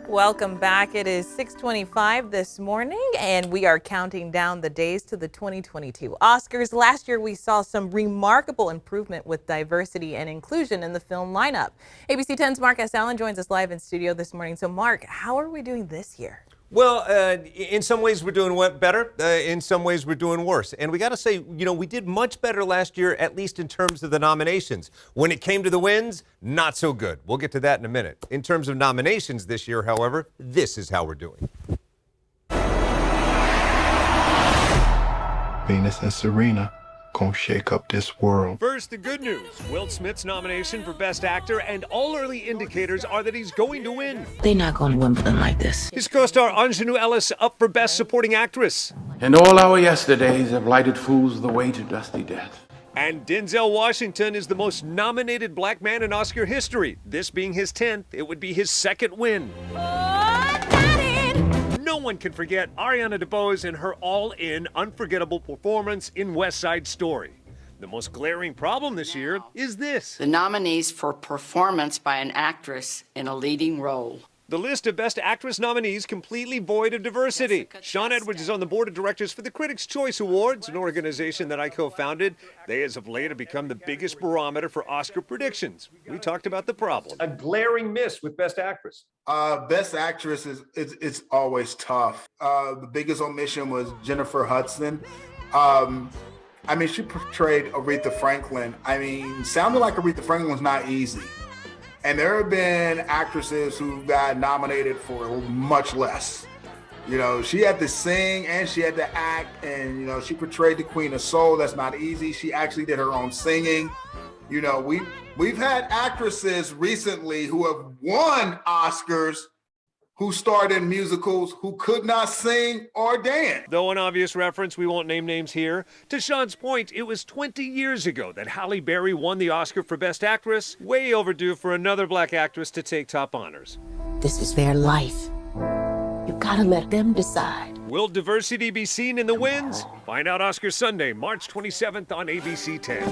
Welcome back. It is 6:25 this morning, and we are counting down the days to the 2022 Oscars. Last year, we saw some remarkable improvement with diversity and inclusion in the film lineup. ABC 10's Mark S. Allen joins us live in studio this morning. So, Mark, how are we doing this year? Well, in some ways we're doing better. In some ways we're doing worse. And we got to say, we did much better last year, at least in terms of the nominations. When it came to the wins, not so good. We'll get to that in a minute. In terms of nominations this year, however, this is how we're doing. Venus and Serena gonna shake up this world. First, the good news. Will Smith's nomination for Best Actor, and all early indicators are that he's going to win. They're not going to Wimbledon like this. His co-star Anjanou Ellis up for Best Supporting Actress. And all our yesterdays have lighted fools the way to dusty death. And Denzel Washington is the most nominated black man in Oscar history. This being his 10th, it would be his second win. No one can forget Ariana DeBose and her all-in, unforgettable performance in West Side Story. The most glaring problem this year is this: the nominees for performance by an actress in a leading role. The list of Best Actress nominees completely void of diversity. Sean Edwards is on the board of directors for the Critics' Choice Awards, an organization that I co-founded. They, as of late, have become the biggest barometer for Oscar predictions. We talked about the problem. A glaring miss with Best Actress. Best Actress it's always tough. The biggest omission was Jennifer Hudson. She portrayed Aretha Franklin. Sounding like Aretha Franklin was not easy. And there have been actresses who got nominated for much less. She had to sing and she had to act, and she portrayed the Queen of Soul. That's not easy. She actually did her own singing. We've had actresses recently who have won Oscars who starred in musicals who could not sing or dance. Though an obvious reference, we won't name names here. To Sean's point, it was 20 years ago that Halle Berry won the Oscar for Best Actress, way overdue for another black actress to take top honors. This is their life. You gotta let them decide. Will diversity be seen in the wins? Find out Oscar Sunday, March 27th on ABC 10.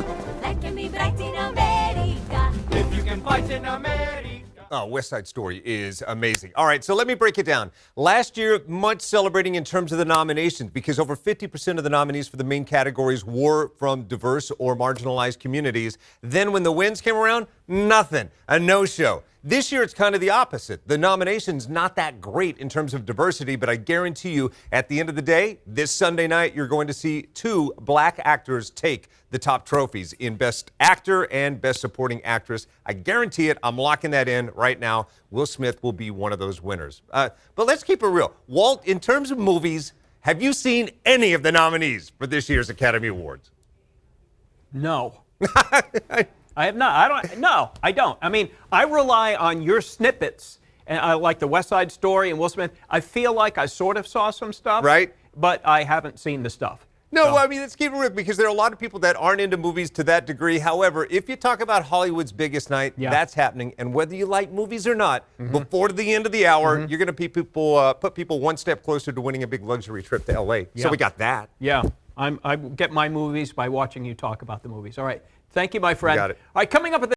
That can be bright in America. If you can fight in America. Oh, West Side Story is amazing. All right, so let me break it down. Last year, much celebrating in terms of the nominations, because over 50% of the nominees for the main categories were from diverse or marginalized communities. Then when the wins came around, nothing, a no-show. This year, it's kind of the opposite. The nomination's not that great in terms of diversity, but I guarantee you, at the end of the day, this Sunday night, you're going to see two black actors take the top trophies in Best Actor and Best Supporting Actress. I guarantee it. I'm locking that in right now. Will Smith will be one of those winners. But let's keep it real. Walt, in terms of movies, have you seen any of the nominees for this year's Academy Awards? No. I have not. No, I don't. I rely on your snippets, and I like the West Side Story and Will Smith. I feel like I sort of saw some stuff, right? But I haven't seen the stuff. No, so. Let's keep it real, because there are a lot of people that aren't into movies to that degree. However, if you talk about Hollywood's biggest night, that's happening. And whether you like movies or not, before the end of the hour, you're going to put people one step closer to winning a big luxury trip to L.A. So we got that. Yeah, I get my movies by watching you talk about the movies. All right. Thank you, my friend. You got it. All right, coming up at the